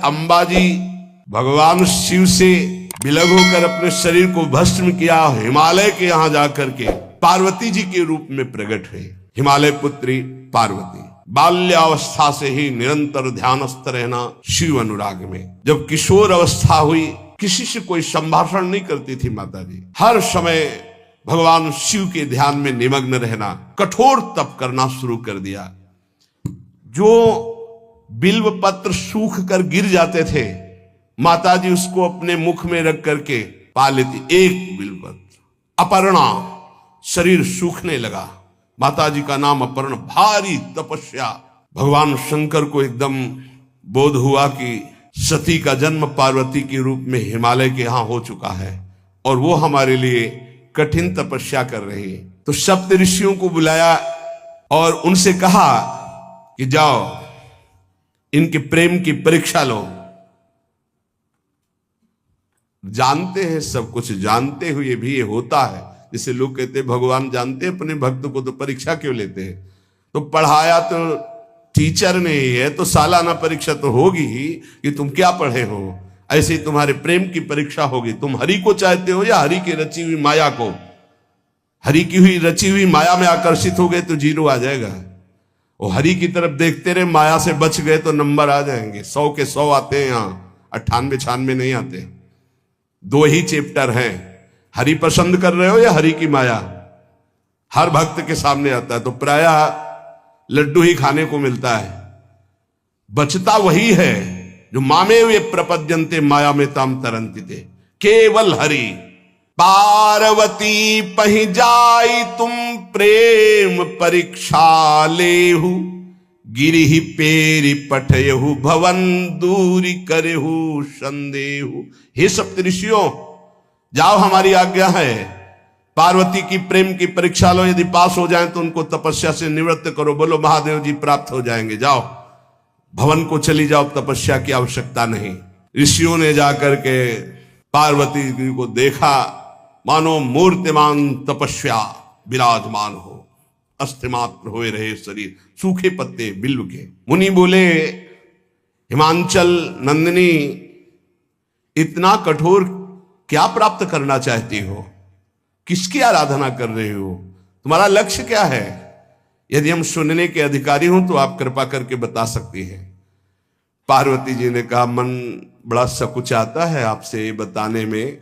अंबाजी भगवान शिव से विलग होकर अपने शरीर को भस्म किया, हिमालय के यहां जाकर के पार्वती जी के रूप में प्रकट हुए। हिमालय पुत्री पार्वती बाल्यावस्था से ही निरंतर ध्यानस्थ रहना शिव अनुराग में। जब किशोर अवस्था हुई, किसी से कोई संभाषण नहीं करती थी माता जी, हर समय भगवान शिव के ध्यान में निमग्न रहना, कठोर तप करना शुरू कर दिया। जो बिल्व पत्र सूख कर गिर जाते थे, माता जी उसको अपने मुख में रख करके पा लेती। एक बिल्व पत्र, अपर्णा, शरीर सूखने लगा। माता जी का नाम अपर्णा। भारी तपस्या। भगवान शंकर को एकदम बोध हुआ कि सती का जन्म पार्वती के रूप में हिमालय के यहां हो चुका है और वो हमारे लिए कठिन तपस्या कर रही है। तो सप्त ऋषियों को बुलाया और उनसे कहा कि जाओ इनके प्रेम की परीक्षा लो। जानते हैं, सब कुछ जानते हुए भी ये होता है। जैसे लोग कहते हैं भगवान जानते हैं अपने भक्त को, तो परीक्षा क्यों लेते हैं? तो पढ़ाया तो टीचर ने ही है, तो सालाना परीक्षा तो होगी ही कि तुम क्या पढ़े हो। ऐसे ही तुम्हारे प्रेम की परीक्षा होगी। तुम हरि को चाहते हो या हरि की रची हुई माया को? हरि की हुई रची हुई माया में आकर्षित हो गए तो जीरो आ जाएगा। और हरि की तरफ देखते रहे, माया से बच गए तो नंबर आ जाएंगे। 100 के 100 आते हैं, यहाँ 98-96 नहीं आते। 2 ही चैप्टर हैं, हरि पसंद कर रहे हो या हरि की माया। हर भक्त के सामने आता है तो प्रायः लड्डू ही खाने को मिलता है। बचता वही है जो मामे वे प्रपद्यन्ते माया में ताम तरंति थे। केवल हरि। पार्वती पहि जाई तुम प्रेम परीक्षा लेहु, गिरिहि पेरि पठयहु भवन दूरी करेहु संदेहु। हे सप्तऋषियों, जाओ, हमारी आज्ञा है। पार्वती की प्रेम की परीक्षा लो, यदि पास हो जाए तो उनको तपस्या से निवृत्त करो। बोलो महादेव जी प्राप्त हो जाएंगे। जाओ भवन को चली जाओ, तपस्या की आवश्यकता नहीं। ऋषियों ने जाकर के पार्वती जी को देखा, मानो मूर्तिमान तपस्या विराजमान हो, अस्थिमात्र होए रहे शरीर, सूखे पत्ते बिल्व के। मुनि बोले, हिमांचल नंदिनी, इतना कठोर क्या प्राप्त करना चाहती हो? किसकी आराधना कर रहे हो? तुम्हारा लक्ष्य क्या है? यदि हम सुनने के अधिकारी हों तो आप कृपा करके बता सकती हैं। पार्वती जी ने कहा, मन बड़ा सकुचाता है आपसे ये बताने में।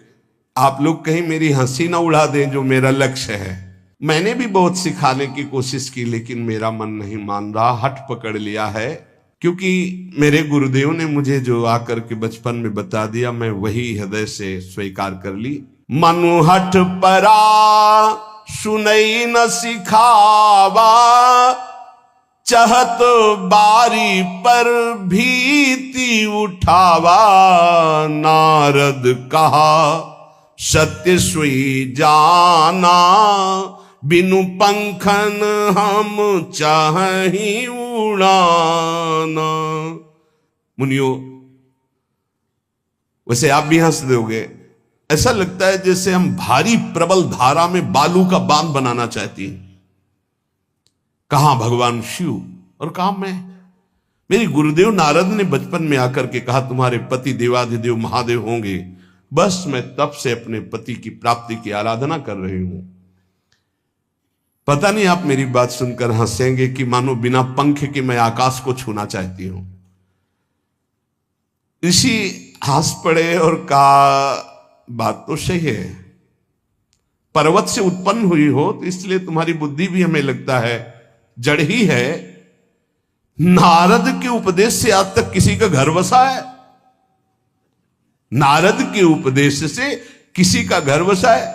आप लोग कहीं मेरी हंसी ना उड़ा दें जो मेरा लक्ष्य है। मैंने भी बहुत सिखाने की कोशिश की, लेकिन मेरा मन नहीं मान रहा, हठ पकड़ लिया है। क्योंकि मेरे गुरुदेव ने मुझे जो आकर के बचपन में बता दिया, मैं वही हृदय से स्वीकार कर ली। मनु हठ परा सुनई न सिखावा, चहत बारी पर भीति उठावा। नारद कहा सत्य सोई जाना, बिनु पंखन हम चाहि उड़ाना। मुनियो, वैसे आप भी हंस दोगे। ऐसा लगता है जैसे हम भारी प्रबल धारा में बालू का बांध बनाना चाहती हैं। कहां भगवान शिव और कहां मैं? मेरे गुरुदेव नारद ने बचपन में आकर के कहा, तुम्हारे पति देवाधिदेव महादेव होंगे। बस मैं तब से अपने पति की प्राप्ति की आराधना कर रही हूं। पता नहीं आप मेरी बात सुनकर हंसेंगे कि मानो बिना पंख के मैं आकाश को छूना चाहती हूं। ऋषि हंस पड़े और कहा, बात तो सही है। पर्वत से उत्पन्न हुई हो तो इसलिए तुम्हारी बुद्धि भी हमें लगता है जड़ ही है। नारद के उपदेश से आज तक किसी का घर बसा है? नारद के उपदेश से किसी का घर बसा है?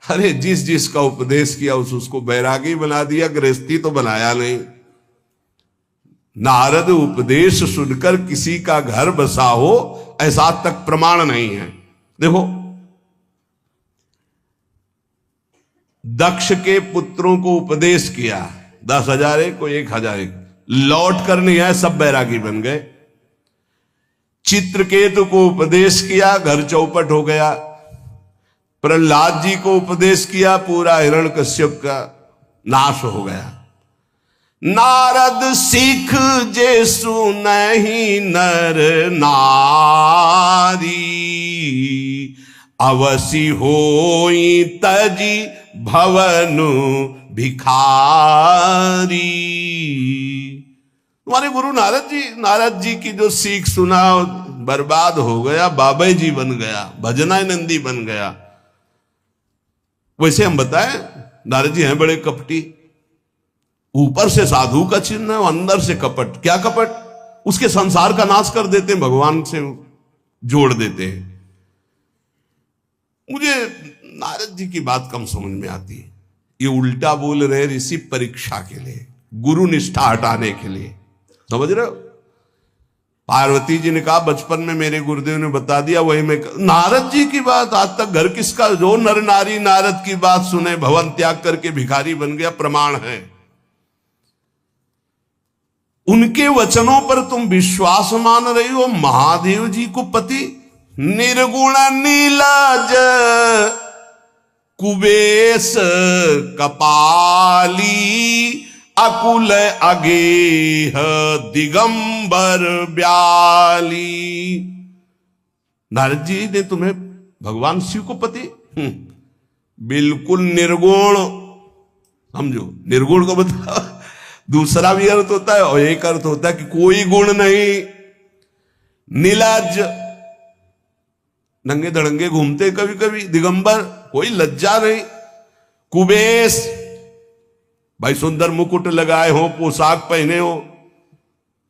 अरे जिस जिसका उपदेश किया उसको बैरागी बना दिया, गृहस्थी तो बनाया नहीं। नारद उपदेश सुनकर किसी का घर बसा हो ऐसा तक प्रमाण नहीं है। देखो, दक्ष के पुत्रों को उपदेश किया, 10,000 एक को 1,000 एक, लौट कर नहीं आए, सब बैरागी बन गए। चित्रकेतु को उपदेश किया, घर चौपट हो गया। प्रहलाद जी को उपदेश किया, पूरा हिरण्यकश्यप का नाश हो गया। नारद सीख जे सुनहि नर नारी, अवसि होई तजी भवनु भिखारी। तुम्हारे गुरु नारद जी की जो सीख सुना बर्बाद हो गया, बाबा जी बन गया, भजनानंदी बन गया। वैसे हम बताएं, नारद जी हैं बड़े कपटी, ऊपर से साधु का चिन्ह है, अंदर से कपट। क्या कपट? उसके संसार का नाश कर देते हैं, भगवान से जोड़ देते हैं। मुझे नारद जी की बात कम समझ में आती है। ये उल्टा बोल रहे ऋषि परीक्षा के लिए, गुरु निष्ठा हटाने के लिए, समझ रहे हो? पार्वती जी ने कहा बचपन में मेरे गुरुदेव ने बता दिया, वही मैं। नारद जी की बात आज तक घर किसका? जो नर नारी नारद की बात सुने भवन त्याग करके भिखारी बन गया, प्रमाण है। उनके वचनों पर तुम विश्वास मान रही हो। महादेव जी को पति निर्गुण नीलाज कुबेश कपाली, अकुल अगेह दिगंबर ब्याली। नारद जी ने तुम्हें भगवान शिव को पति बिल्कुल निर्गुण समझो। निर्गुण को बता, दूसरा भी अर्थ होता है और एक अर्थ होता है कि कोई गुण नहीं। नीलाज, नंगे धड़ंगे घूमते कभी कभी। दिगंबर, कोई लज्जा नहीं। कुबेश, भाई सुंदर मुकुट लगाए हो, पोशाक पहने हो,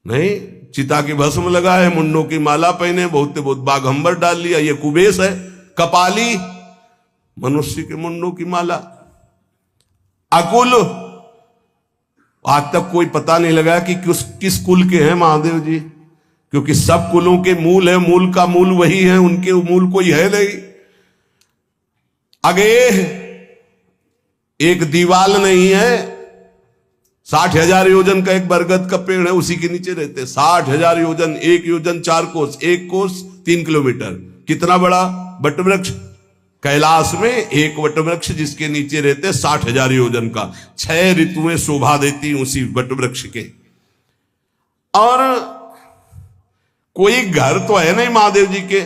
नहीं, चिता की भस्म लगाए, मुंडों की माला पहने, बहुत बाघंबर डाल लिया, ये कुबेश है। कपाली, मनुष्य के मुंडों की माला। अकुल, आज तक कोई पता नहीं लगा कि किस कुल के हैं महादेव जी, क्योंकि सब कुलों के मूल है, मूल का मूल वही है, उनके मूल कोई है नहीं। आगे एक दीवाल नहीं है, 60,000 योजन का एक बरगद का पेड़ है, उसी के नीचे रहते। 60,000 योजन, 1 योजन 4 कोस, 1 कोस 3 किलोमीटर। कितना बड़ा वटवृक्ष? कैलाश में एक वटवृक्ष जिसके नीचे रहते 60,000 योजन का। 6 ऋतुएं शोभा देती उसी वटवृक्ष के। और कोई घर तो है नहीं महादेव जी के।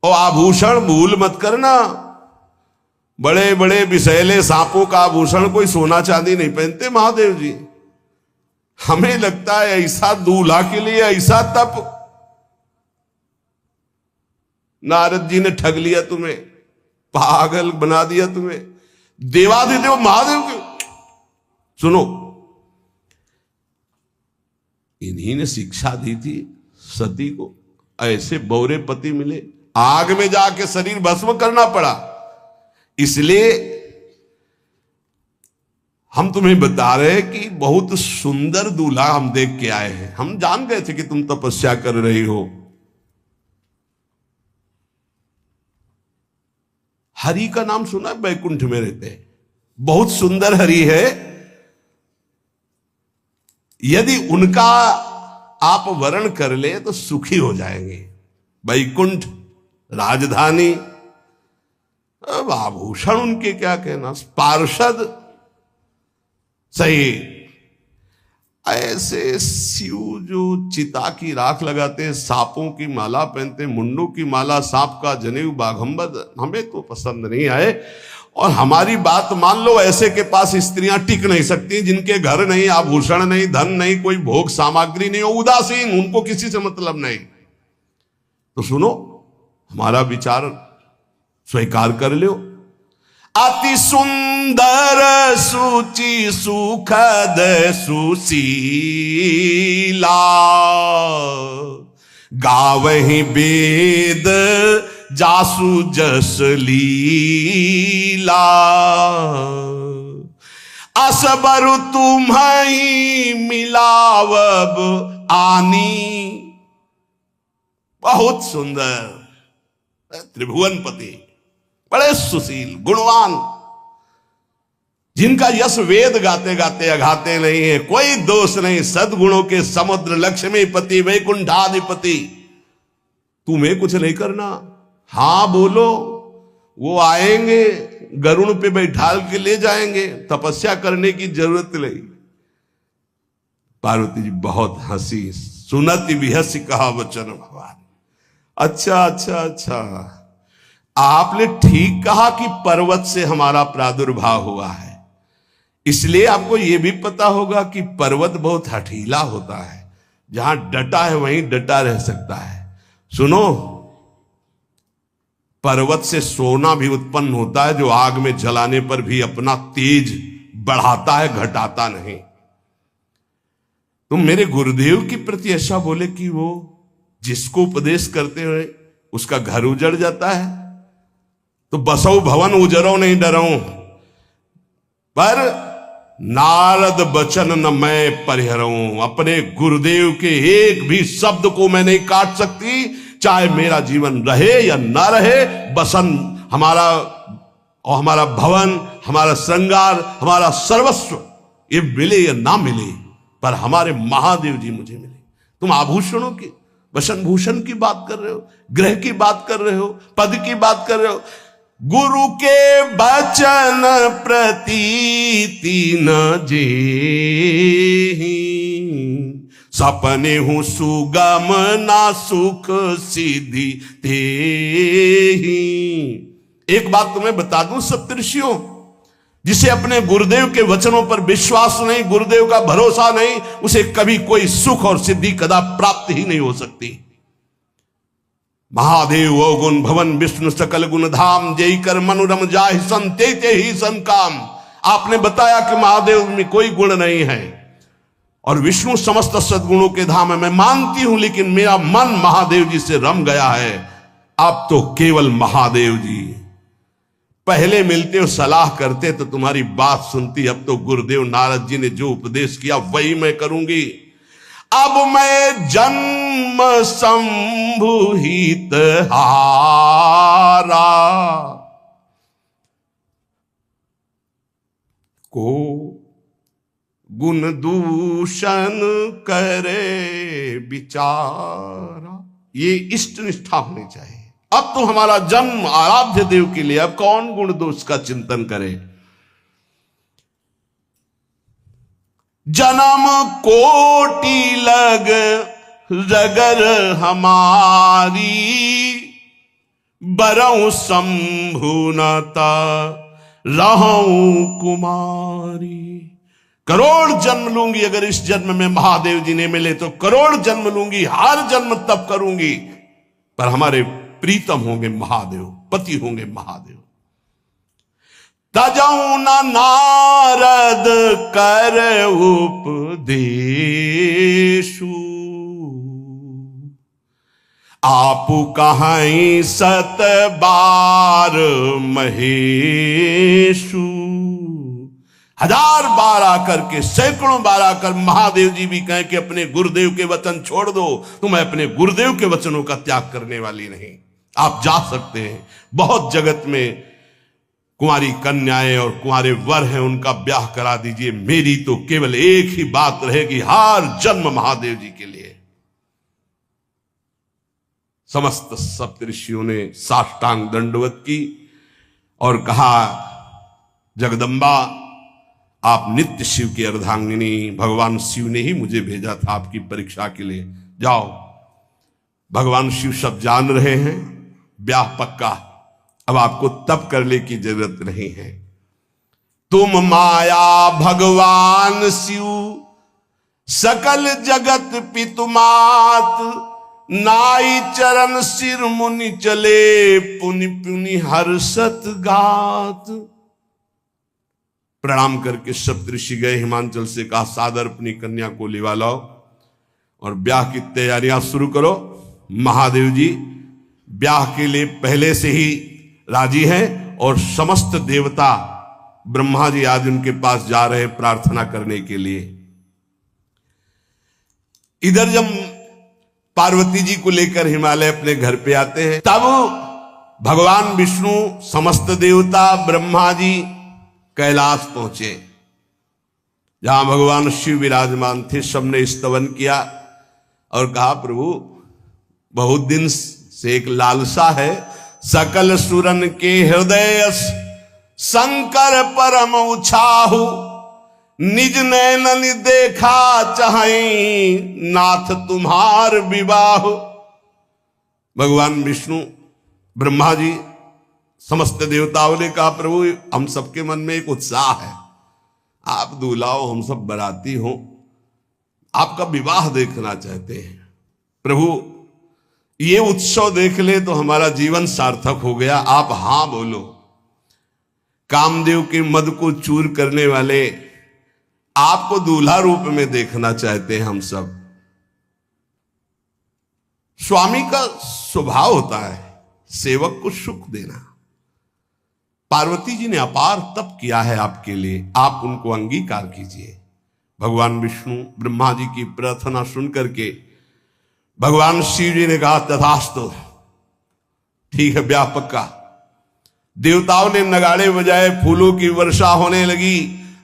और आभूषण भूल मत करना, बड़े बड़े विषैले सांपों का आभूषण कोई सोना चांदी नहीं पहनते महादेव जी। हमें लगता है ऐसा दूल्हा के लिए ऐसा तप। नारद जी ने ठग लिया तुम्हें, पागल बना दिया तुम्हें। देवाधिदेव महादेव के सुनो, इन्हीं ने शिक्षा दी थी सती को। ऐसे बौरे पति मिले, आग में जाके शरीर भस्म करना पड़ा। इसलिए हम तुम्हें बता रहे हैं कि बहुत सुंदर दूल्हा हम देख के आए हैं। हम जान गए थे कि तुम तपस्या कर रही हो। हरि का नाम सुना है? बैकुंठ में रहते हैं, बहुत सुंदर हरि है। यदि उनका आप वर्ण कर ले तो सुखी हो जाएंगे। बैकुंठ राजधानी, अब आभूषण उनके क्या कहना, पार्षद सही। ऐसे शिव जो चिता की राख लगाते हैं, सांपों की माला पहनते हैं, मुंडों की माला, सांप का जनेऊ, बाघंबर, हमें तो पसंद नहीं आए। और हमारी बात मान लो, ऐसे के पास स्त्रियां टिक नहीं सकती जिनके घर नहीं, आभूषण नहीं, धन नहीं, कोई भोग सामग्री नहीं हो, उदासीन, उनको किसी से मतलब नहीं। तो सुनो, हमारा विचार स्वीकार कर लो। अति सुंदर सुचि सुखद सुशीला, गावहि वेद जासु जस लीला। असबर तुम्हि मिलावब आनी। बहुत सुंदर त्रिभुवनपति, बड़े सुशील गुणवान, जिनका यश वेद गाते गाते अघाते नहीं है, कोई दोष नहीं, सद्गुणों के समुद्र, लक्ष्मीपति, वैकुंठाधिपति। तुम्हें कुछ नहीं करना, हां बोलो, वो आएंगे, गरुड़ पे बैठाल के ले जाएंगे। तपस्या करने की जरूरत नहीं, पार्वती जी बहुत हंसी। सुनति भी हंसी कहा वचन भगवान। अच्छा अच्छा अच्छा, आपने ठीक कहा कि पर्वत से हमारा प्रादुर्भाव हुआ है, इसलिए आपको यह भी पता होगा कि पर्वत बहुत हठीला होता है, जहां डटा है वहीं डटा रह सकता है। सुनो, पर्वत से सोना भी उत्पन्न होता है जो आग में जलाने पर भी अपना तेज बढ़ाता है, घटाता नहीं। तुम मेरे गुरुदेव के प्रति ऐसा बोले कि वो जिसको उपदेश करते हुए उसका घर उजड़ जाता है, तो बसौ भवन उजरो नहीं डरो, पर नारद बचन न मैं परिहरऊं। अपने गुरुदेव के एक भी शब्द को मैं नहीं काट सकती, चाहे मेरा जीवन रहे या ना रहे। बसन हमारा और हमारा भवन, हमारा श्रृंगार, हमारा सर्वस्व ये मिले या ना मिले, पर हमारे महादेव जी मुझे मिले। तुम आभूषणों की, वसन भूषण की बात कर रहे हो, ग्रह की बात कर रहे हो, पद की बात कर रहे हो। गुरु के बचन प्रतीति न जेहि, सपने हूं सुगम ना सुख सिद्धि तेहि। एक बात तुम्हें बता दूं सप्तऋषियों, जिसे अपने गुरुदेव के वचनों पर विश्वास नहीं, गुरुदेव का भरोसा नहीं, उसे कभी कोई सुख और सिद्धि कदा प्राप्त ही नहीं हो सकती। महादेव वो गुण भवन विष्णु सकल गुण धाम, जय कर मनोरम जाहि संते ते ही संकाम। आपने बताया कि महादेव में कोई गुण नहीं है और विष्णु समस्त सद्गुणों के धाम है, मैं मानती हूं, लेकिन मेरा मन महादेव जी से रम गया है। अब तो केवल महादेव जी, पहले मिलते हो सलाह करते तो तुम्हारी बात सुनती, अब तो गुरुदेव नारद जी ने जो उपदेश किया वही मैं करूंगी। अब मैं जन्म संभुहित हारा, को गुण दूषण करे विचारा। ये इष्ट निष्ठा होनी चाहिए। अब तो हमारा जन्म आराध्य देव के लिए, अब कौन गुण दोष का चिंतन करे। जन्म कोटि लग रगर हमारी, बरऊं शंभुनता रहूं कुमारी। करोड़ जन्म लूंगी, अगर इस जन्म में महादेव जी ने मिले तो करोड़ जन्म लूंगी, हर जन्म तप करूंगी, पर हमारे प्रीतम होंगे महादेव, पति होंगे महादेव। तजऊ न नारद कर उपदेशु, आपु कहीं सत बार महेशु। हजार बार आकर के, सैकड़ों बार आकर महादेव जी भी कहें कि अपने गुरुदेव के वचन छोड़ दो, तो मैं अपने गुरुदेव के वचनों का त्याग करने वाली नहीं। आप जा सकते हैं, बहुत जगत में कुंवारी कन्याएं और कुंवारे वर हैं, उनका ब्याह करा दीजिए। मेरी तो केवल एक ही बात रहेगी, हर जन्म महादेव जी के लिए। समस्त सप्तऋषियों ने साष्टांग दंडवत की और कहा, जगदम्बा आप नित्य शिव की अर्धांगिनी, भगवान शिव ने ही मुझे भेजा था आपकी परीक्षा के लिए। जाओ, भगवान शिव सब जान रहे हैं, ब्याह पक्का, अब आपको तप करने की जरूरत नहीं है। तुम माया भगवान शिव, सकल जगत पितुमात, नाई चरण सिर मुनि चले, पुनि पुनि हर्षत गात। प्रणाम करके सप्तऋषि गए, हिमांचल से कहा सादर अपनी कन्या को लिवा लाओ और ब्याह की तैयारियां शुरू करो। महादेव जी ब्याह के लिए पहले से ही राजी हैं और समस्त देवता ब्रह्मा जी आज उनके पास जा रहे हैं प्रार्थना करने के लिए। इधर जब पार्वती जी को लेकर हिमालय अपने घर पे आते हैं, तब भगवान विष्णु, समस्त देवता, ब्रह्मा जी कैलाश पहुंचे, जहां भगवान शिव विराजमान थे। सबने स्तवन किया और कहा, प्रभु बहुत दिन से एक लालसा है, सकल सुरन के हृदय शंकर परम उछाहु, निज नैनन देखा चाहें नाथ तुम्हार विवाह। भगवान विष्णु ब्रह्मा जी समस्त देवताओं ने कहा प्रभु हम सबके मन में एक उत्साह है, आप दूल्हा हो हम सब बराती हो, आपका विवाह देखना चाहते हैं। प्रभु ये उत्सव देख ले तो हमारा जीवन सार्थक हो गया, आप हां बोलो। कामदेव के मद को चूर करने वाले आपको दूल्हा रूप में देखना चाहते हैं हम सब। स्वामी का स्वभाव होता है सेवक को सुख देना। पार्वती जी ने अपार तप किया है आपके लिए, आप उनको अंगीकार कीजिए। भगवान विष्णु ब्रह्मा जी की प्रार्थना सुन करके भगवान शिव जी ने कहा तथास्तु, ठीक है ब्याह पक्का। देवताओं ने नगाड़े बजाए, फूलों की वर्षा होने लगी,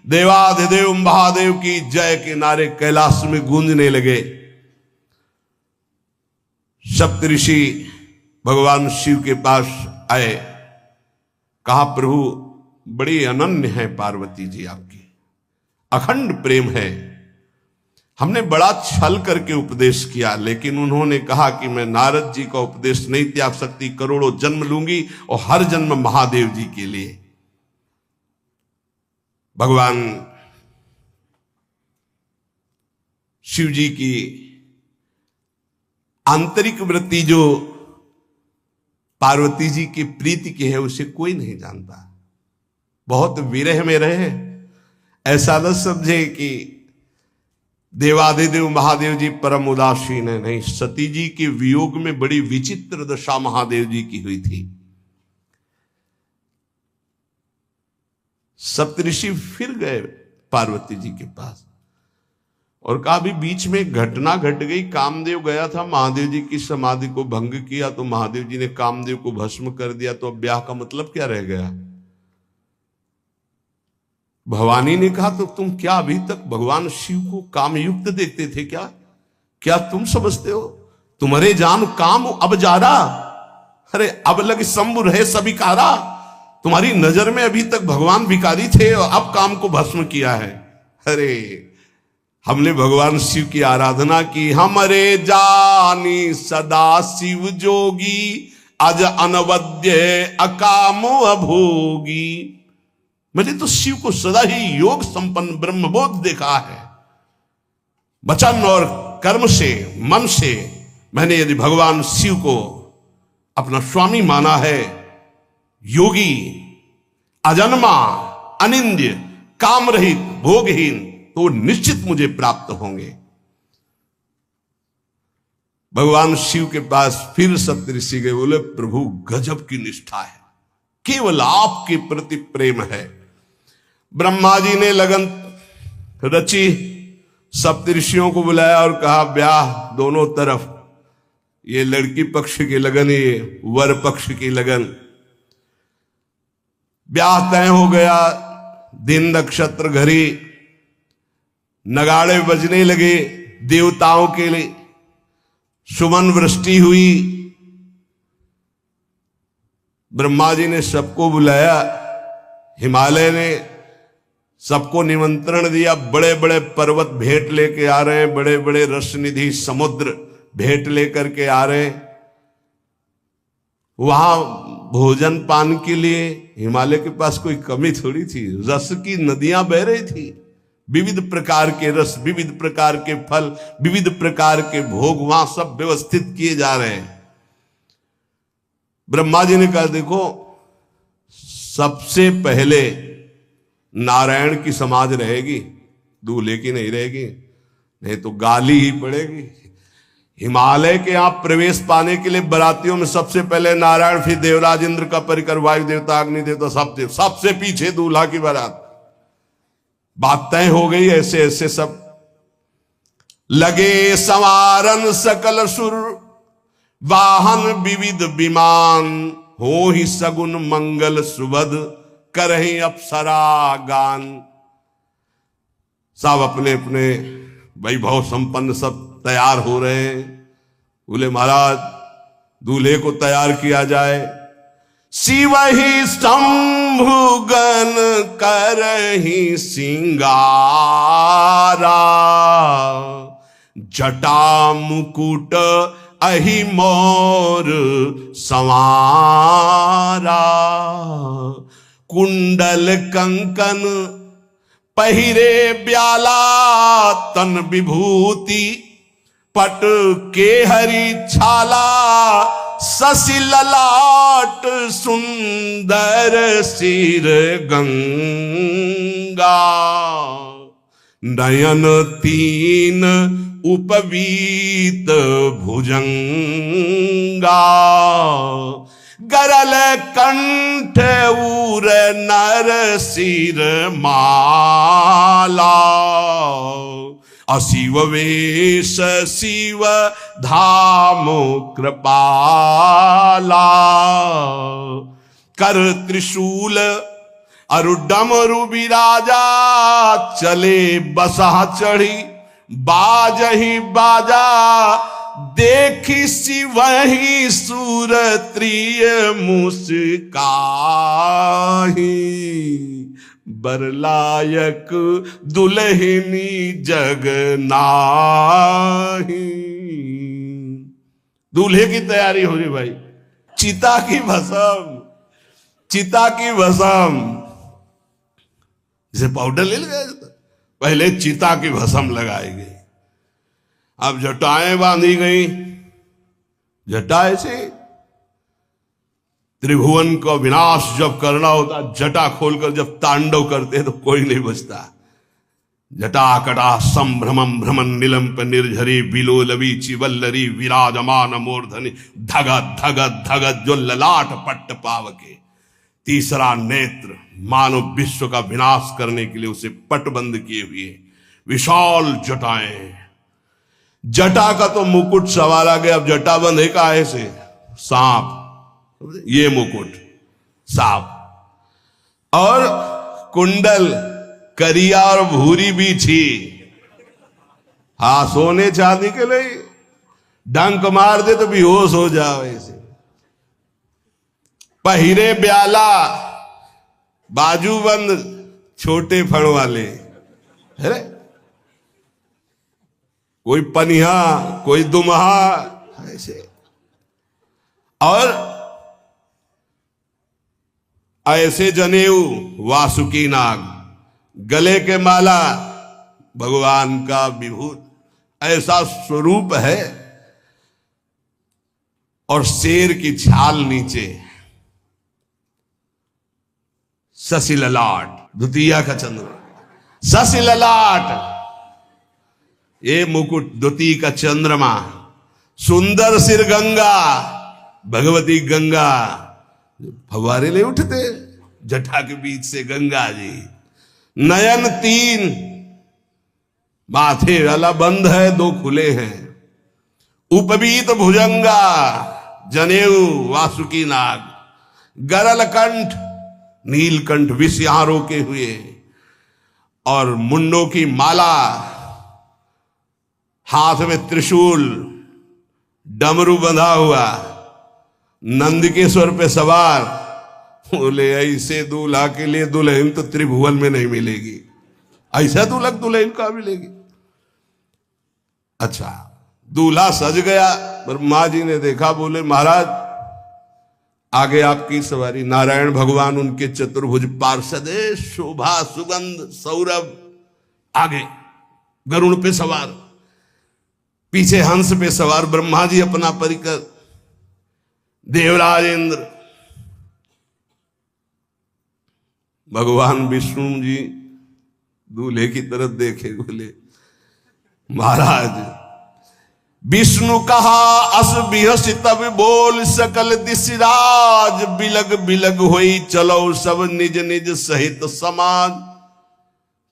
देवाधिदेव महादेव की जय के नारे कैलाश में गूंजने लगे। सप्तऋषि भगवान शिव के पास आए, कहा प्रभु बड़ी अनन्य है पार्वती जी आपकी, अखंड प्रेम है। हमने बड़ा छल करके उपदेश किया, लेकिन उन्होंने कहा कि मैं नारद जी का उपदेश नहीं त्याग सकती, करोड़ों जन्म लूंगी और हर जन्म महादेव जी के लिए। भगवान शिव जी की आंतरिक वृत्ति जो पार्वती जी की प्रीति की है उसे कोई नहीं जानता। बहुत विरह में रहे, ऐसा न समझे कि देवाधिदेव महादेव जी परम उदासीन है, नहीं। सती जी के वियोग में बड़ी विचित्र दशा महादेव जी की हुई थी। सप्तऋषि फिर गए पार्वती जी के पास और कहा भी बीच में घटना घट गई, कामदेव गया था महादेव जी की समाधि को भंग किया तो महादेव जी ने कामदेव को भस्म कर दिया, तो अब ब्याह का मतलब क्या रह गया। भवानी ने कहा तो तुम क्या अभी तक भगवान शिव को कामयुक्त देखते थे क्या? क्या तुम समझते हो तुम्हारे जान काम अब जा रहा? अरे अब लग शंभु रहे सभिकारा। तुम्हारी नजर में अभी तक भगवान भिखारी थे और अब काम को भस्म किया है। अरे हमने भगवान शिव की आराधना की, हमरे जानी सदा शिव जोगी, अज अनवद्य अकामो अभोगी। मैंने तो शिव को सदा ही योग संपन्न ब्रह्मबोध देखा है। वचन और कर्म से मन से मैंने यदि भगवान शिव को अपना स्वामी माना है, योगी, अजन्मा, अनिंद्य, काम रहित, भोगहीन, तो निश्चित मुझे प्राप्त होंगे। भगवान शिव के पास फिर सप्तऋषि गए, बोले प्रभु गजब की निष्ठा है, केवल आपके प्रति प्रेम है। ब्रह्मा जी ने लगन रची, सप्तऋषियों को बुलाया और कहा ब्याह दोनों तरफ, ये लड़की पक्ष की लगन, ये वर पक्ष की लगन। ब्याह तय हो गया, दिन नक्षत्र घड़ी, नगाड़े बजने लगे, देवताओं के लिए सुमन वृष्टि हुई। ब्रह्मा जी ने सबको बुलाया, हिमालय ने सबको निमंत्रण दिया, बड़े बड़े पर्वत भेंट लेके आ रहे हैं, बड़े बड़े रसनिधि समुद्र भेंट लेकर के आ रहे हैं। वहां भोजन पान के लिए हिमालय के पास कोई कमी थोड़ी थी, रस की नदियां बह रही थी, विविध प्रकार के रस, विविध प्रकार के फल, विविध प्रकार के भोग वहां सब व्यवस्थित किए जा रहे हैं। ब्रह्मा जी ने कहा देखो सबसे पहले नारायण की समाज रहेगी, दूल्हे की नहीं रहेगी, नहीं तो गाली ही पड़ेगी। हिमालय के यहां प्रवेश पाने के लिए बरातियों में सबसे पहले नारायण, फिर देवराज इंद्र का परिकर, वायु देवता, अग्नि देवता, सब देव, सबसे पीछे दूल्हा की बारात। बात तय हो गई। ऐसे ऐसे सब लगे संवारन सकल सुर, वाहन विविध विमान, हो ही सगुन मंगल सुबद, करहि अप्सरा गान। सब अपने अपने वैभव संपन्न सब तैयार हो रहे हैं। बोले महाराज दूल्हे को तैयार किया जाए। शिव ही शंभुगन करहि सिंगारा, जटा मुकुट अहि मोर संवारा। कुंडल कंकन पहिरे ब्याला, तन विभूति पट के हरि छाला। शशि ललाट सुंदर सिर गंगा, नयन तीन उपवीत भुजंगा। गरल कंठ उर नर सिर माला, अशिव वेश शिव धाम कृपाला। कर त्रिशूल अरु डमरु विराजा, चले बसहा चढ़ी बाजहि बाजा। देखी शिवहि सुरत्रिय मुस्काहि, बरलायक दुल्हनी जग नाही। दूल्हे की तैयारी हो रही भाई, चिता की भस्म, चिता की भस्म। जैसे पाउडर ले गए, पहले चिता की भस्म लगाई गई, अब जटाएं बांधी गई। जटा ऐसे त्रिभुवन का विनाश जब करना होता, जटा खोलकर जब तांडव करते तो कोई नहीं बचता। जटा कटा संभ्रमम भ्रमण निलंप निर्झरी, बिलोलवी चिवल्लरी विराजमान मूर्धनि। धगत धगत धगत जो ललाट पट्ट पावके। तीसरा नेत्र मानव विश्व का विनाश करने के लिए उसे पटबंद किए हुए विशाल जटाएं। जटा का तो मुकुट सवार आ गया, अब जटा बंध है का ऐसे सांप, ये मुकुट सांप। और कुंडल करिया और भूरी भी थी, हाँ सोने चांदी के लिए। डंक मार दे तो बेहोश हो जाओ ऐसे। पहिरे ब्याला, बाजूबंद छोटे फण वाले, है कोई पनिहा कोई दुमहा ऐसे। और ऐसे जनेऊ वासुकी नाग, गले के माला भगवान का विभूत, ऐसा स्वरूप है। और शेर की छाल नीचे, शशि ललाट, द्वितीया का चंद्र, शशि ललाट, ये मुकुट द्वितीय का चंद्रमा। सुंदर सिर गंगा, भगवती गंगा, फव्वारे ले उठते जटा के बीच से गंगा जी। नयन तीन, माथे वाला बंद है, दो खुले हैं। उपवीत भुजंगा, जनेऊ वासुकी नाग। गरल कंठ, नीलकंठ विष यहां रोके हुए। और मुंडों की माला, हाथ में त्रिशूल, डमरू बंधा हुआ, नंदकेश्वर पे सवार। बोले ऐसे दूल्हा के लिए दुल्हन तो त्रिभुवन में नहीं मिलेगी, ऐसा दूल्हा दुल्हन का मिलेगी। अच्छा, दूल्हा सज गया, ब्रह्मा जी ने देखा, बोले महाराज आगे आपकी सवारी। नारायण भगवान उनके चतुर्भुज पार्षद, शोभा सुगंध सौरभ, आगे गरुण पे सवार, पीछे हंस पे सवार ब्रह्मा जी अपना परिकर, देवराज इंद्र, भगवान विष्णु जी दूल्हे की तरफ देखे, बोले महाराज विष्णु कहा अस बिहस तब बोल सकल दिशराज। बिलग बिलग होई चलो सब निज निज सहित समाज।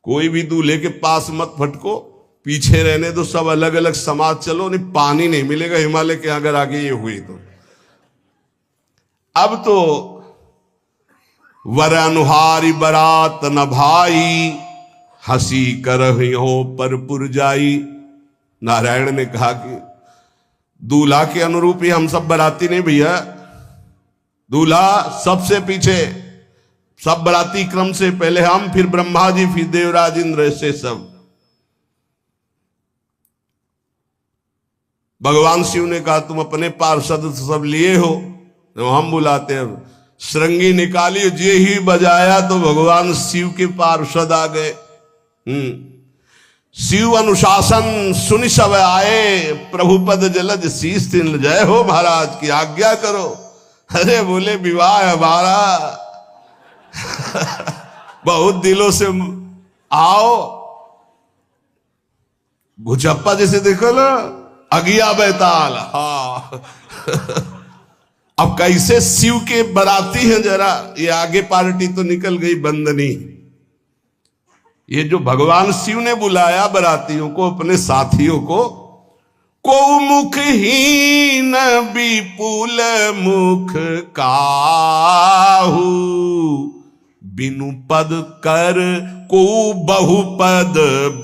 कोई भी दूल्हे के पास मत फटको, पीछे रहने दो, सब अलग अलग समाज चलो, नहीं पानी नहीं मिलेगा हिमालय के अगर आगे ये हुई तो। अब तो वर अनुहारी बरात न भाई, हंसी करहियो पर पुर जाई। नारायण ने कहा कि दूल्हा के अनुरूप ही हम सब बराती नहीं भैया, दूल्हा सबसे पीछे, सब बराती क्रम से पहले हम, फिर ब्रह्मा जी, फिर देवराज इंद्र, ऐसे सब। भगवान शिव ने कहा तुम अपने पार्षद सब लिए हो, तो हम बुलाते हैं। श्रृंगी निकाली, जे ही बजाया तो भगवान शिव के पार्षद आ गए। शिव अनुशासन सुनि सब आए, प्रभुपद जलद शीस तिन, जय हो महाराज की आज्ञा करो। अरे बोले विवाह हमारा बहुत दिलों से आओ। घुचप्पा जैसे देखो ना, अगिया बैताल। हाँ अब कैसे शिव के बराती हैं, जरा ये आगे पार्टी तो निकल गई बंदनी। ये जो भगवान शिव ने बुलाया बरातियों को, अपने साथियों को मुखहीन विपुल मुख काहू, बिनु पद कर को बहुपद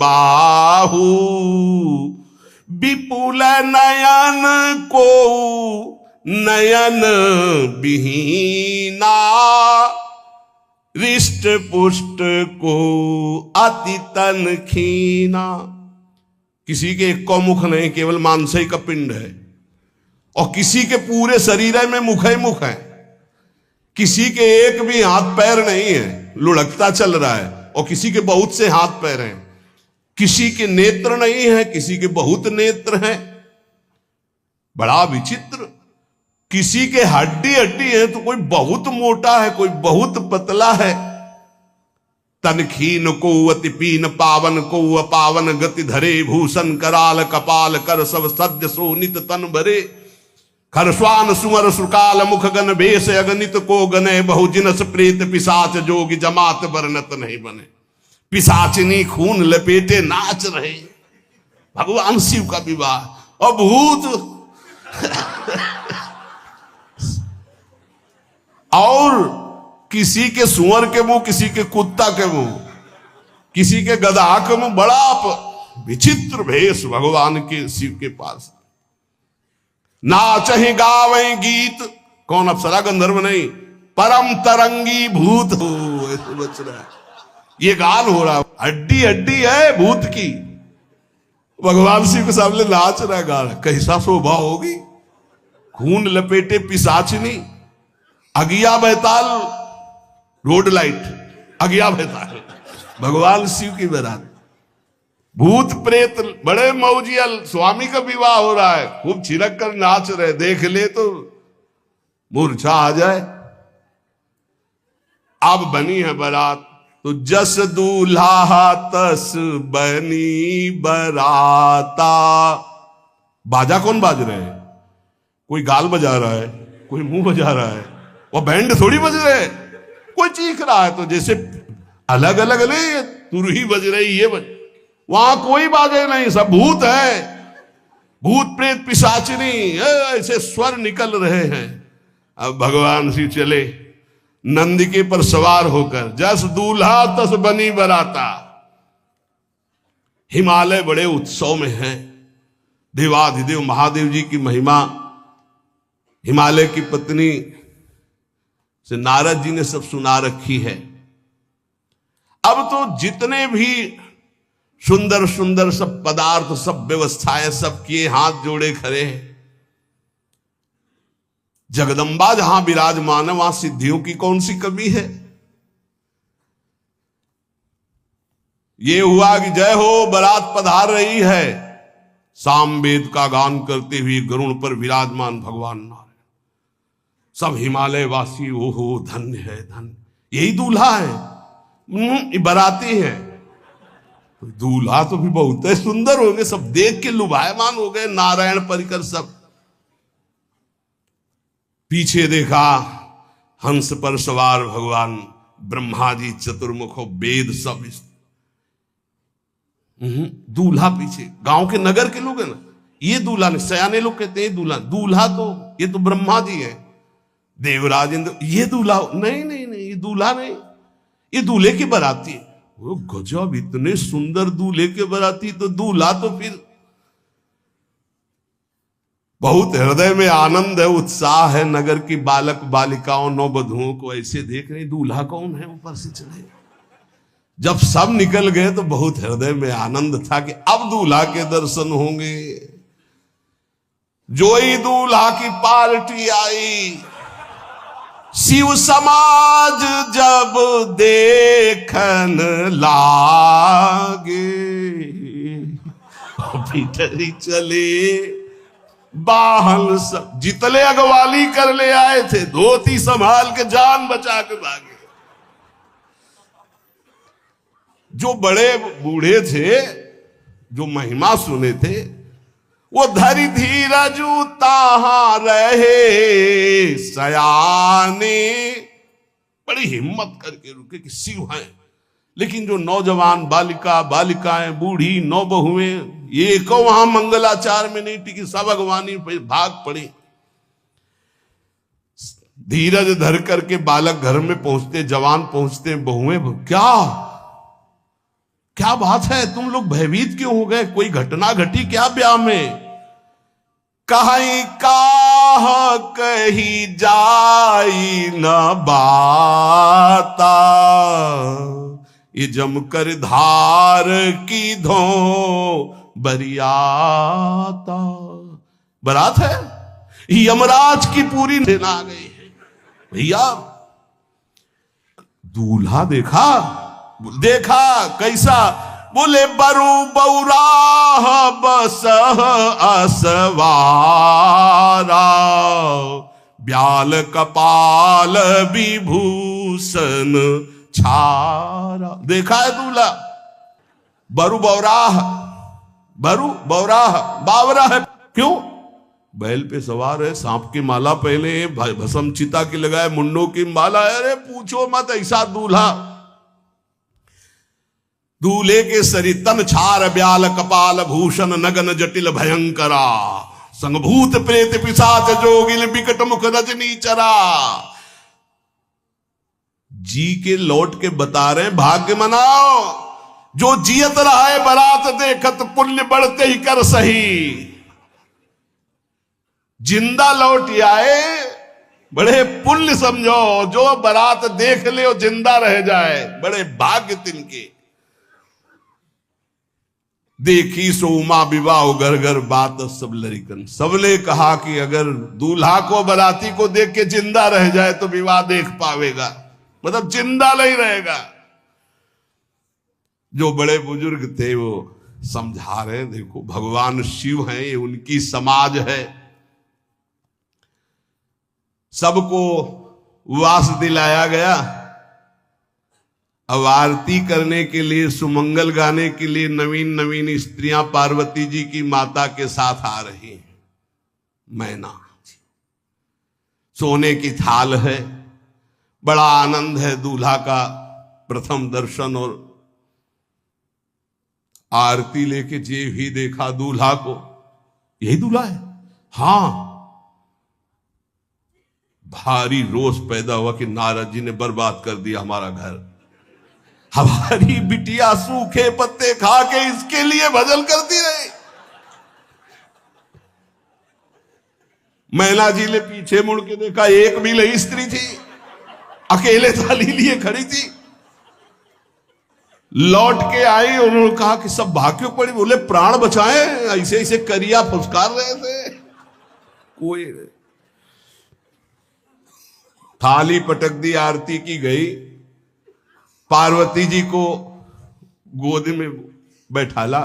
बाहू, विपुल नयन को नयन विहीना, रिष्ट पुष्ट को अति तन खीना। किसी के एक को मुख नहीं, केवल मांस का पिंड है, और किसी के पूरे शरीर में मुख ही मुख है। किसी के एक भी हाथ पैर नहीं है, लुढ़कता चल रहा है, और किसी के बहुत से हाथ पैर हैं। किसी के नेत्र नहीं है, किसी के बहुत नेत्र हैं। बड़ा विचित्र। किसी के हड्डी हड्डी है तो कोई बहुत मोटा है, कोई बहुत पतला है। तनखीन को अति पीन, पावन को अपावन, गति धरे भूषण कराल, कपाल कर सब सद्य सोनित तन भरे। खरस्वान सुमर सुकाल, मुख गन भेष अगणित को गने, बहुजिनस प्रेत पिशाच जोगी, जमात वर्णत नहीं बने। पिशाचिनी खून लपेटे नाच रहे, भगवान शिव का विवाह। और भूत और किसी के सुअर के मुंह, किसी के कुत्ता के मुंह, किसी के गधा के मुंह। बड़ा विचित्र भेष भगवान के शिव के पास। नाचहि गावै गीत, कौन अप्सरा गंधर्व नहीं, परम तरंगी भूत हो, ऐसे बच रहा है। ये गान हो रहा, हड्डी हड्डी है भूत की। भगवान शिव के सामने नाच रहा है, गा रहा। कैसा शोभा होगी, खून लपेटे पिशाचिनी, अगिया बैताल, रोड लाइट, अगिया बैताल, भगवान शिव की बारात। भूत प्रेत बड़े मौजियल, स्वामी का विवाह हो रहा है, खूब छिड़क कर नाच रहे, देख ले तो मूर्छा आ जाए। अब बनी है बारात, तो जस दूल्हा तस बनी बराता। बाजा कौन बाज रहे हैं? कोई गाल बजा रहा है, कोई मुंह बजा रहा है, वो बैंड थोड़ी बज रहे। कोई चीख रहा है तो जैसे अलग अलग नहीं, तुरही बज रही, ये बज, वहां कोई बाजे नहीं, सब भूत है। भूत प्रेत पिशाचिनी ऐसे स्वर निकल रहे हैं। अब भगवान शिव चले नंदिके पर सवार होकर, जस दूल्हा तस बनी बराता। हिमालय बड़े उत्सव में है। देवाधिदेव महादेव जी की महिमा हिमालय की पत्नी से नारद जी ने सब सुना रखी है। अब तो जितने भी सुंदर सुंदर सब पदार्थ, सब व्यवस्थाएं, सब किए, हाथ जोड़े खड़े हैं। जगदम्बा जहां विराजमान है, वहां सिद्धियों की कौन सी कमी है। ये हुआ कि जय हो बारात पधार रही है, सामवेद का गान करते हुए गरुड़ पर विराजमान भगवान नारायण। सब हिमालय वासी ओहो धन्य है, धन्य। यही दूल्हा है, बाराती है। दूल्हा तो भी बहुत सुंदर हो गए, सब देख के लुभायमान हो गए। नारायण परिकर सब। पीछे देखा हंस पर सवार भगवान ब्रह्मा जी, चतुर्मुख, वेद सब। दूल्हा पीछे, गांव के नगर के लोग है ना, ये दूल्हा नहीं, सयाने लोग कहते हैं दूल्हा। दूल्हा तो ये तो ब्रह्मा जी है, देवराज इंद्र। ये दूल्हा नहीं, नहीं नहीं, ये दूल्हा नहीं, ये दूल्हे की बाराती है। वो गजब, इतने सुंदर दूल्हे के बाराती, तो दूल्हा तो फिर बहुत हृदय में आनंद है, उत्साह है। नगर की बालक बालिकाओं नौबधुओं को ऐसे देख रहे, दूल्हा कौन है ऊपर से चढ़े। जब सब निकल गए तो बहुत हृदय में आनंद था कि अब दूल्हा के दर्शन होंगे। जोई दूल्हा की पार्टी आई, शिव समाज जब देखन लागे, भीतरी चले बाहन सब जितले अगवाली कर ले आए थे, धोती संभाल के जान बचा के भागे। जो बड़े बूढ़े थे, जो महिमा सुने थे, वो धरि धीरज ताहा रहे सयाने, बड़ी हिम्मत करके रुके कि शिव हैं। लेकिन जो नौजवान बालिकाएं, बूढ़ी नौबहुएं, ये को वहां मंगलाचार में नहीं टिकी, सब अगवानी पे भाग पड़ी। धीरज धर करके बालक घर में पहुंचते, जवान पहुंचते, बहुएं क्या बात है, तुम लोग भयभीत क्यों हो गए, कोई घटना घटी क्या ब्याह में? कहीं काह कही जाई न बाता, ये जमकर धार की धो बरियाता। बारात है, यमराज की पूरी सेना आ गई है। भैया दूल्हा देखा कैसा? बोले बरु बौराह बसह असवारा, ब्याल कपाल विभूषण छारा। देखा है दूल्हा? बरु बौराह, बावरा है। क्यों? बैल पे सवार है, सांप की माला पहने, भस्म चिता की लगाए, मुंडों की माला। अरे पूछो मत, ऐसा दूल्हा। दूल्हे के शरीर तन छार ब्याल कपाल भूषण नगन जटिल भयंकरा, संगभूत प्रेत पिशाच जोगिल बिकट मुख रजनी चरा। जी के लौट के बता रहे, भाग्य मनाओ, जो जियत रहा है बारात देखत, पुण्य बढ़ते ही कर सही। जिंदा लौट आए बड़े पुण्य समझो, जो बारात देख ले और जिंदा रह जाए, बड़े भाग्य तिनके। देखी सो उमा विवाह घर घर बात सब लरिकन। सबने कहा कि अगर दूल्हा को बाराती को देख के जिंदा रह जाए तो विवाह देख पावेगा, मतलब जिंदा नहीं रहेगा। जो बड़े बुजुर्ग थे वो समझा रहे, देखो भगवान शिव हैं, ये उनकी समाज है, सबको वास दिलाया गया। अब आरती करने के लिए, सुमंगल गाने के लिए नवीन नवीन स्त्रियां पार्वती जी की माता के साथ आ रही हैं। मैना सोने की थाल है, बड़ा आनंद है। दूल्हा का प्रथम दर्शन और आरती लेके जे भी देखा दूल्हा को, यही दूल्हा है। हां, भारी रोष पैदा हुआ कि नारद जी ने बर्बाद कर दिया हमारा घर, हमारी बिटिया सूखे पत्ते खा के इसके लिए भजन करती रही। मैना जी ने पीछे मुड़ के देखा, एक भी नहीं स्त्री थी, अकेले थाली लिए खड़ी थी। लौट के आई, उन्होंने कहा कि सब भाग क्यों पड़ी? बोले प्राण बचाए, ऐसे ऐसे करिया फुसकार रहे थे। कोई थाली पटक दी, आरती की गई, पार्वती जी को गोद में बैठाला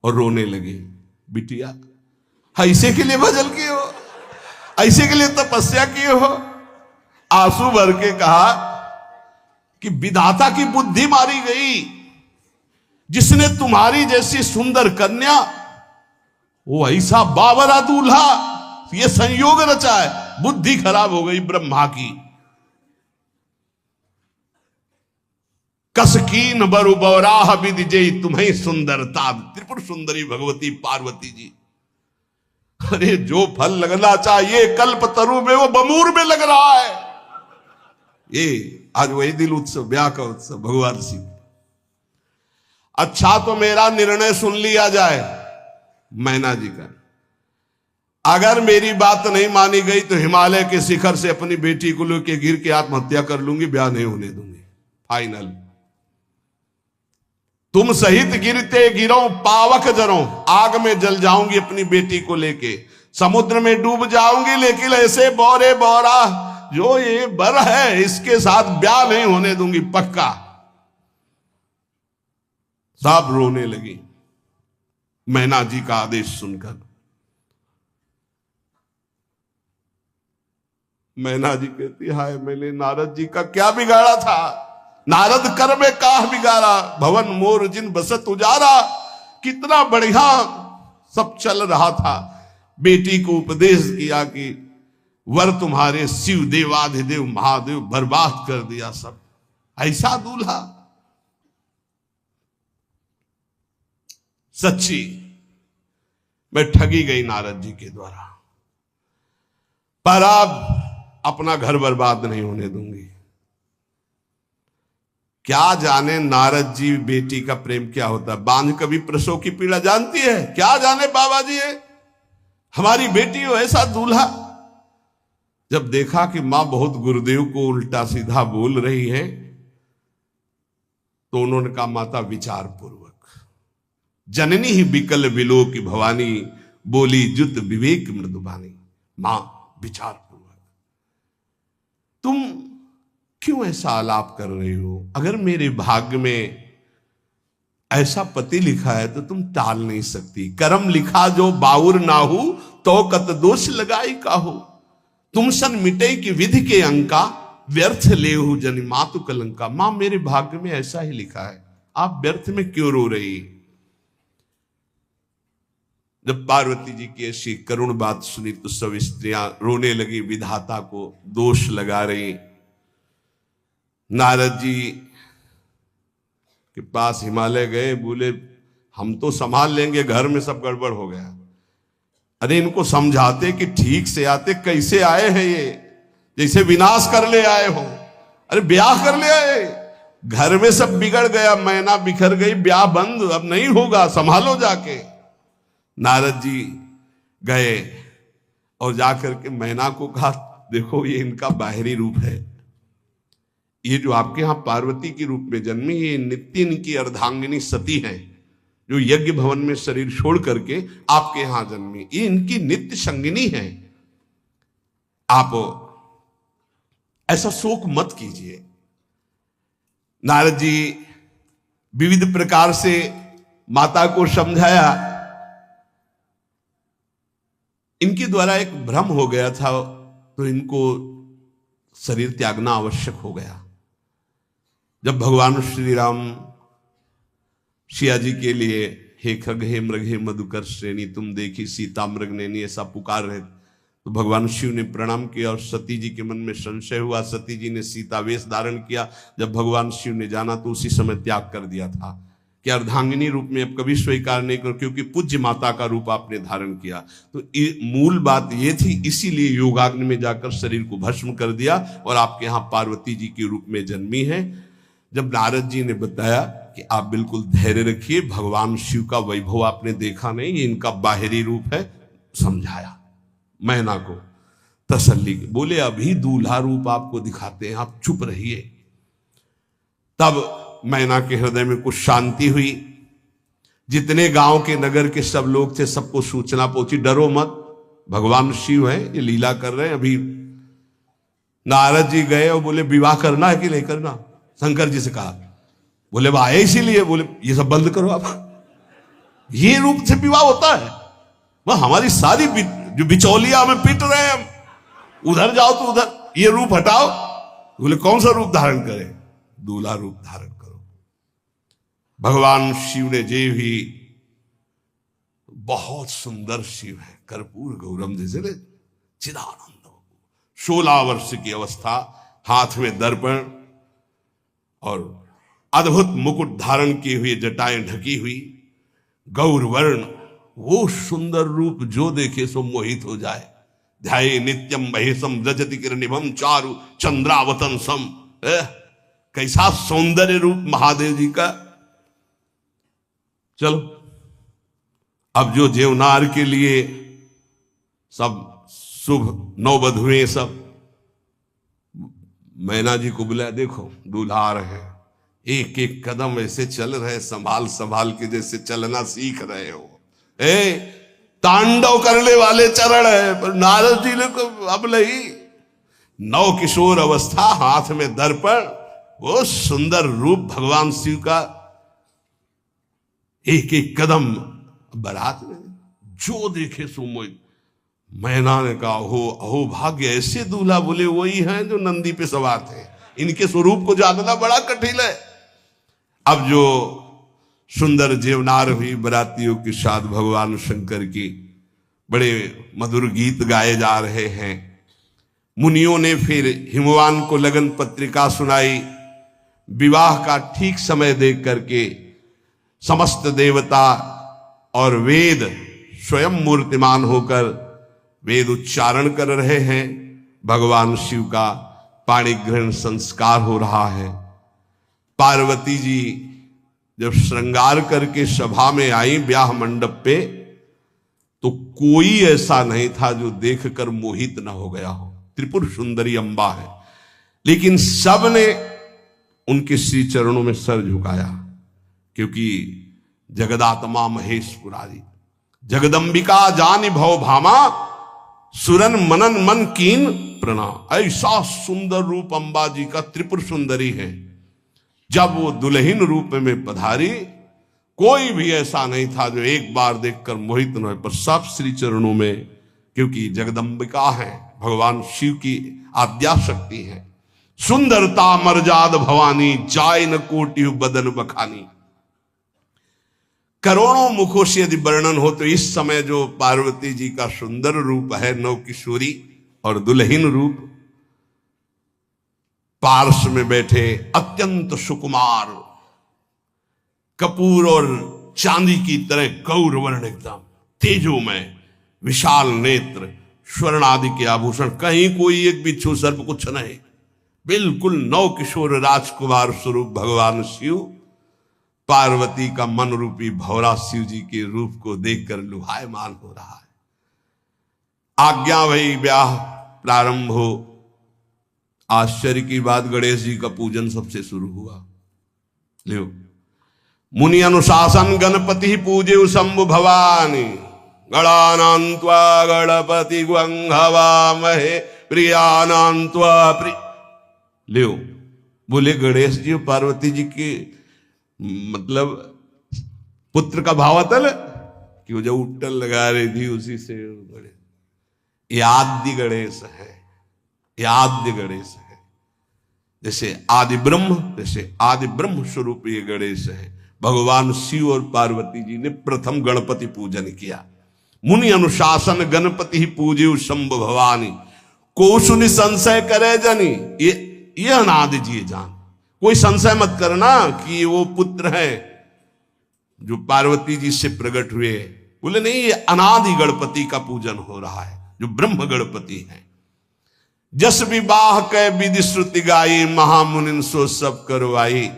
और रोने लगी। बिटिया ऐसे के लिए भजन किए हो, ऐसे के लिए तपस्या किए हो? आंसू भर के कहा कि विधाता की बुद्धि मारी गई, जिसने तुम्हारी जैसी सुंदर कन्या, वो ऐसा बावरा दूल्हा, ये संयोग रचा है। बुद्धि खराब हो गई ब्रह्मा की। कसकीन बरु बौराह विधि जय तुम्हें सुंदरता, त्रिपुर सुंदरी भगवती पार्वती जी। अरे जो फल लगना चाहिए कल्प तरु में, वो बमूर में लग रहा है। ये आज वही दिल उत्सव, ब्याह का उत्सव भगवान शिव। अच्छा तो मेरा निर्णय सुन लिया जाए मैना जी का। अगर मेरी बात नहीं मानी गई तो हिमालय के शिखर से अपनी बेटी को लेकर गिर के आत्महत्या कर लूंगी, ब्याह नहीं होने दूंगी, फाइनल। तुम सहित गिरते गिरो पावक जरो, आग में जल जाऊंगी अपनी बेटी को लेके, समुद्र में डूब जाऊंगी, लेकिन ऐसे बोरे बोरा जो ये बर है इसके साथ ब्याह नहीं होने दूंगी, पक्का। सब रोने लगी मैना जी का आदेश सुनकर। मैना जी कहती, हाय मैंने नारद जी का क्या बिगाड़ा था, नारद कर में काह बिगाड़ा, भवन मोर जिन बसत उजारा। कितना बढ़िया सब चल रहा था, बेटी को उपदेश किया कि वर तुम्हारे शिव देवाधिदेव महादेव, बर्बाद कर दिया सब। ऐसा दूल्हा, सच्ची मैं ठगी गई नारद जी के द्वारा, पर अब अपना घर बर्बाद नहीं होने दूंगी। क्या जाने नारद जी बेटी का प्रेम क्या होता है, बांझ कभी प्रसव की पीड़ा जानती है, क्या जाने बाबा जी है हमारी बेटी हो ऐसा दूल्हा। जब देखा कि मां बहुत गुरुदेव को उल्टा सीधा बोल रही है तो उन्होंने कहा, माता विचार पूर्वक। जननी ही बिकल बिलो की भवानी, बोली जुत विवेक मृदुबानी। मां विचार पूर्वक, तुम क्यों ऐसा आलाप कर रही हो, अगर मेरे भाग्य में ऐसा पति लिखा है तो तुम टाल नहीं सकती। करम लिखा जो बाउर नाहू, तो कत दोष लगाई काहू। तुम सन मिटे की विधि के अंका, व्यर्थ लेहू जनि मातु कलंका। मां मेरे भाग्य में ऐसा ही लिखा है, आप व्यर्थ में क्यों रो रही। जब पार्वती जी की ऐसी करुण बात सुनी तो सब स्त्रियां रोने लगी, विधाता को दोष लगा रही। नारद जी के पास हिमालय गए, बोले हम तो संभाल लेंगे, घर में सब गड़बड़ हो गया। अरे इनको समझाते कि ठीक से आते, कैसे आए हैं ये, जैसे विनाश कर ले आए हो। अरे ब्याह कर ले आए, घर में सब बिगड़ गया, मैना बिखर गई, ब्याह बंद, अब नहीं होगा, संभालो जाके। नारद जी गए और जाकर के मैना को कहा, देखो ये इनका बाहरी रूप है, ये जो आपके यहां पार्वती के रूप में जन्मी, ये नित्य इनकी अर्धांगिनी सती है, जो यज्ञ भवन में शरीर छोड़ करके आपके यहां जन्मी, ये इनकी नित्य संगिनी है। आप ऐसा शोक मत कीजिए। नारद जी विविध प्रकार से माता को समझाया। इनके द्वारा एक भ्रम हो गया था तो इनको शरीर त्यागना आवश्यक हो गया। जब भगवान श्री राम सिया जी के लिए हे खग हे मृग हे मधुकर श्रेणी तुम देखी सीता मृग नैनी ऐसा पुकार रहे, तो भगवान शिव ने प्रणाम किया और सती जी के मन में संशय हुआ। सती जी ने सीता वेश धारण किया। जब भगवान शिव ने जाना तो उसी समय त्याग कर दिया था कि अर्धांगिनी रूप में अब कभी स्वीकार नहीं कर, क्योंकि पूज्य माता का रूप आपने धारण किया। तो मूल बात ये थी, इसीलिए योगाग्नि में जाकर शरीर को भस्म कर दिया और आपके यहाँ पार्वती जी के रूप में जन्मी है। जब नारद जी ने बताया कि आप बिल्कुल धैर्य रखिए, भगवान शिव का वैभव आपने देखा नहीं, ये इनका बाहरी रूप है, समझाया मैना को तसल्ली। बोले अभी दूल्हा रूप आपको दिखाते हैं, आप चुप रहिए। तब मैना के हृदय में कुछ शांति हुई। जितने गांव के नगर के सब लोग थे सबको सूचना पहुंची, डरो मत, भगवान शिव है, ये लीला कर रहे हैं। अभी नारद जी गए और बोले विवाह करना है कि नहीं करना, शंकर जी से कहा। बोले आए इसीलिए, बोले ये सब बंद करो आप, ये रूप से विवाह होता है, वह हमारी सारी जो बिचौलिया हमें पीट रहे हैं, हम उधर जाओ तो उधर, ये रूप हटाओ। बोले कौन सा रूप धारण करें, दूल्हा रूप धारण करो। भगवान शिव ने जे भी, बहुत सुंदर शिव है, कर्पूर गौरम जैसे चिदानंद, 16 वर्ष की अवस्था, हाथ में दर्पण और अद्भुत मुकुट धारण किए हुए, जटाएं ढकी हुई, गौर वर्ण, वो सुंदर रूप जो देखे सो मोहित हो जाए। ध्याये नित्यम महेशम रजति किरणिभम चारु चंद्रावतन सम। कैसा सौंदर्य रूप महादेव जी का। चलो अब जो जेवनार के लिए सब शुभ नववधुएं सब मैना जी को बुलाया, देखो दूल्हा आ रहे हैं, एक एक कदम ऐसे चल रहे, संभाल संभाल के जैसे चलना सीख रहे हो। तांडव करने वाले चरण है, पर नारद जी ने को अब नहीं, नव किशोर अवस्था, हाथ में दर्पण, वो सुंदर रूप भगवान शिव का, एक एक कदम बारात में जो देखे सो मोहित। मैना ने कहा हो अहो भाग्य, ऐसे दूल्हा बोले वही हैं जो नंदी पे सवार थे, इनके स्वरूप को जानना बड़ा कठिन है। अब जो सुंदर जीवनार हुई बरातियों के साथ भगवान शंकर की बड़े मधुर गीत गाए जा रहे हैं। मुनियों ने फिर हिमवान को लगन पत्रिका सुनाई। विवाह का ठीक समय देख करके समस्त देवता और वेद स्वयं मूर्तिमान होकर वेद उच्चारण कर रहे हैं। भगवान शिव का पाणी ग्रहण संस्कार हो रहा है। पार्वती जी जब श्रृंगार करके सभा में आई ब्याह मंडप पे, तो कोई ऐसा नहीं था जो देखकर मोहित न हो गया हो। त्रिपुर सुंदरी अंबा है, लेकिन सब ने उनके श्री चरणों में सर झुकाया, क्योंकि जगदात्मा महेश पुरारी जगदंबिका जानि भव भामा, सुरन मनन मन कीन प्रणाम। ऐसा सुंदर रूप अंबा जी का त्रिपुर सुंदरी है। जब वो दुल्हन रूप में पधारी, कोई भी ऐसा नहीं था जो एक बार देखकर मोहित न हो, पर सब श्री चरणों में, क्योंकि जगदंबिका है, भगवान शिव की आद्या शक्ति है। सुंदरता मर्जाद भवानी, जाय न कोटि बदन बखानी। करोड़ों मुखों से यदि वर्णन हो तो इस समय जो पार्वती जी का सुंदर रूप है, नव किशोरी और दुल्हन रूप, पार्श्व में बैठे अत्यंत सुकुमार, कपूर और चांदी की तरह गौर वर्ण, एकदम तेजोमय, विशाल नेत्र, स्वर्ण आदि के आभूषण, कहीं कोई एक बिच्छू सर्प कुछ नहीं, बिल्कुल नव किशोर राजकुमार स्वरूप भगवान शिव। पार्वती का मन रूपी भौरा शिव जी के रूप को देखकर लुभायमान हो रहा है। आज्ञा भई, ब्याह प्रारंभ हो। आश्चर्य की बात, गणेश जी का पूजन सबसे शुरू हुआ। लियो, मुनि अनुशासन गणपति पूजे शंभु भवानी, गणानान्त्वा गणपति ग्वंघवामहे प्रियानान्त्वा प्रिय। लियो, बोले गणेश जी और पार्वती जी के मतलब पुत्र का भावातल कि वो जो उट्टल लगा रही थी उसी से गणेश, ये आदि गणेश है, ये आद्य गणेश है। जैसे आदि ब्रह्म, जैसे आदि ब्रह्म स्वरूप ये गणेश है। भगवान शिव और पार्वती जी ने प्रथम गणपति पूजन किया। मुनि अनुशासन गणपति ही पूजे शंभु भवानी, को सुनि संशय करे जनी। ये अनादि जी जान, कोई संशय मत करना कि वो पुत्र है जो पार्वती जी से प्रकट हुए। बोले नहीं, ये अनादि गणपति का पूजन हो रहा है, जो ब्रह्म गणपति है। जस विवाह कै विधि श्रुति गाई, महामुनिन सो सब करवाई।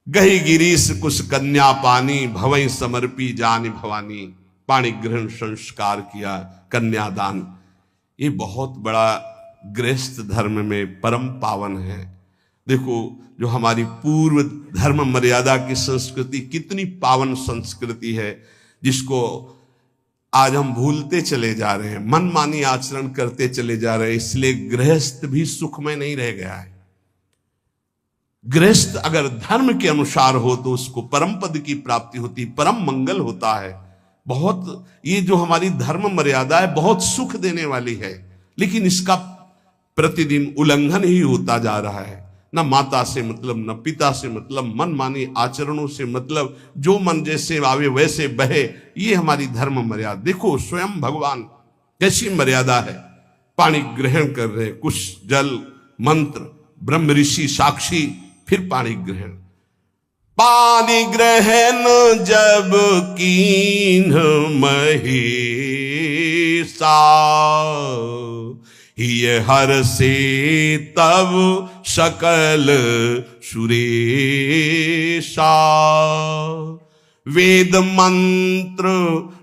गही गिरीश कुश कन्या पानी, भवई समर्पी जानी भवानी। पाणी ग्रहण संस्कार किया, कन्यादान। ये बहुत बड़ा गृहस्थ धर्म में परम पावन है। देखो, जो हमारी पूर्व धर्म मर्यादा की संस्कृति कितनी पावन संस्कृति है, जिसको आज हम भूलते चले जा रहे हैं, मनमानी आचरण करते चले जा रहे हैं। इसलिए गृहस्थ भी सुख में नहीं रह गया है। गृहस्थ अगर धर्म के अनुसार हो तो उसको परम पद की प्राप्ति होती, परम मंगल होता है। बहुत ये जो हमारी धर्म मर्यादा है बहुत सुख देने वाली है, लेकिन इसका प्रतिदिन उल्लंघन ही होता जा रहा है। न माता से मतलब, न पिता से मतलब, मनमानी आचरणों से मतलब, जो मन जैसे आवे वैसे बहे, ये हमारी धर्म मर्यादा। देखो स्वयं भगवान कैसी मर्यादा है, पानी ग्रहण कर रहे, कुछ जल मंत्र, ब्रह्म ऋषि साक्षी, फिर पानी ग्रहण। पानी ग्रहण जब कीन महेशा, ये हर से तब सकल सुरेशा। वेद मंत्र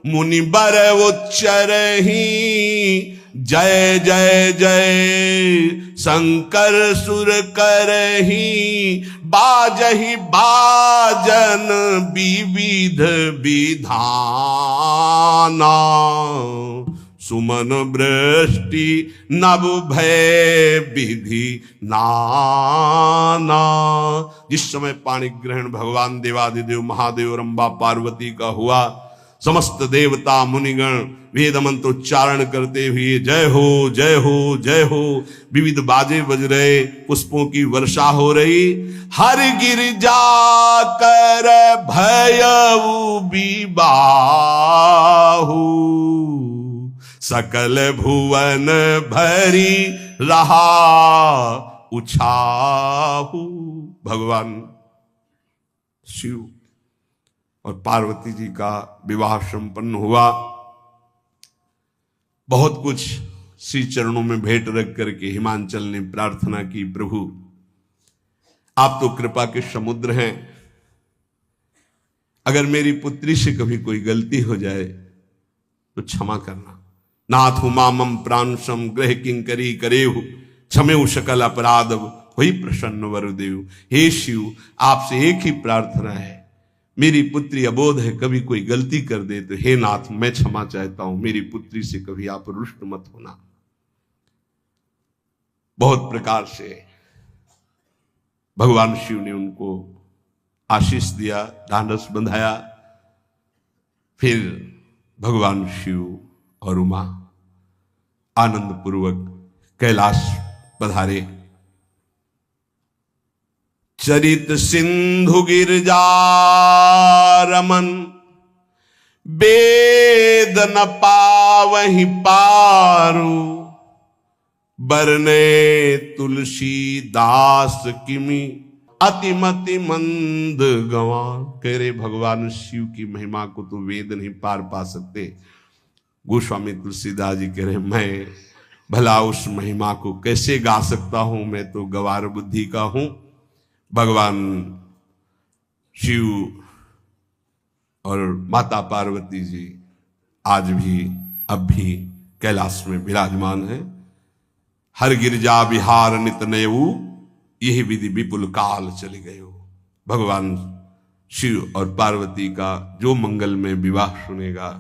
मुनि बर उच्चरहि, जय जय जय शंकर सुर करहि, बाजहि बाजन विविध विधाना, सुमन वृष्टि नभ भय विधि नाना। जिस समय पाणी ग्रहण भगवान देवादिदेव महादेव रंबा पार्वती का हुआ, समस्त देवता मुनिगण वेद मंत्रोच्चारण करते हुए जय हो जय हो जय हो, विविध बाजे बज रहे, पुष्पों की वर्षा हो रही। हर गिरजा कर भयउ विबाहु, सकल भुवन भरी रहा उछाहु। भगवान शिव और पार्वती जी का विवाह संपन्न हुआ। बहुत कुछ श्री चरणों में भेंट रख करके हिमांचल ने प्रार्थना की, प्रभु आप तो कृपा के समुद्र हैं, अगर मेरी पुत्री से कभी कोई गलती हो जाए तो क्षमा करना। नाथ मामम प्रांशम ग्रह किंकरी करेहु, क्षमेउ सकल अपराध हुई प्रसन्न वरुदेव। हे शिव, आपसे एक ही प्रार्थना है, मेरी पुत्री अबोध है, कभी कोई गलती कर दे तो हे नाथ मैं क्षमा चाहता हूं, मेरी पुत्री से कभी आप रुष्ट मत होना। बहुत प्रकार से भगवान शिव ने उनको आशीष दिया, ढांढस बंधाया। फिर भगवान शिव और उमा आनंद पूर्वक कैलाश पधारे। चरित सिंधु गिरजा रमन, वेद न पावहि पारु, बरने तुलसी दास किमि, अतिमति मंद गंवार। कह रहे भगवान शिव की महिमा को तो वेद नहीं पार पा सकते। गोस्वामी तुलसीदास जी कह रहे मैं भला उस महिमा को कैसे गा सकता हूं, मैं तो गवार बुद्धि का हूं। भगवान शिव और माता पार्वती जी आज भी अब भी कैलाश में विराजमान है। हर गिरजा विहार नित नयऊ, यही विधि विपुल काल चले गए हो। भगवान शिव और पार्वती का जो मंगल में विवाह सुनेगा,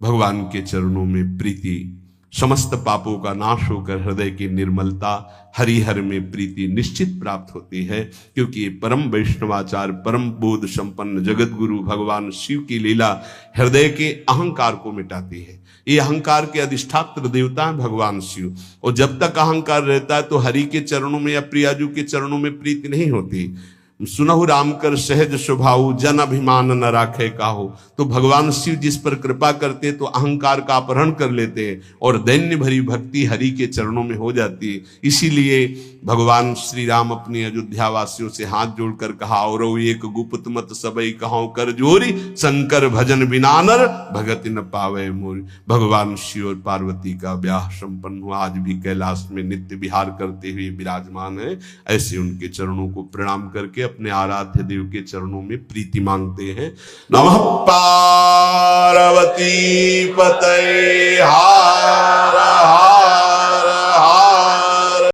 भगवान के चरणों में प्रीति, समस्त पापों का नाश होकर हृदय की निर्मलता, हरिहर में प्रीति निश्चित प्राप्त होती है। क्योंकि ये परम वैष्णवाचार, परम बोध संपन्न जगत गुरु भगवान शिव की लीला हृदय के अहंकार को मिटाती है। ये अहंकार के अधिष्ठात्र देवता है भगवान शिव, और जब तक अहंकार रहता है तो हरि के चरणों में या प्रियाजू के चरणों में प्रीति नहीं होती। सुनहु राम कर सहज स्वभाव, जन अभिमान न राखे काहू। तो भगवान शिव जिस पर कृपा करते तो अहंकार का अपहरण कर लेते हैं और दैन्य भरी भक्ति हरि के चरणों में हो जाती है। इसीलिए भगवान श्री राम अपनी अयोध्या वासियों से हाथ जोड़कर कहा, और एक गुप्त मत सबई कहां कर जोरी, शंकर भजन बिना नर भगति न पावे मोरी। भगवान शिव और पार्वती का ब्याह संपन्न हुआ, आज भी कैलाश में नित्य विहार करते हुए विराजमान है। ऐसे उनके चरणों को प्रणाम करके अपने आराध्य देव के चरणों में प्रीति मांगते हैं। नमः पार्वती पतये।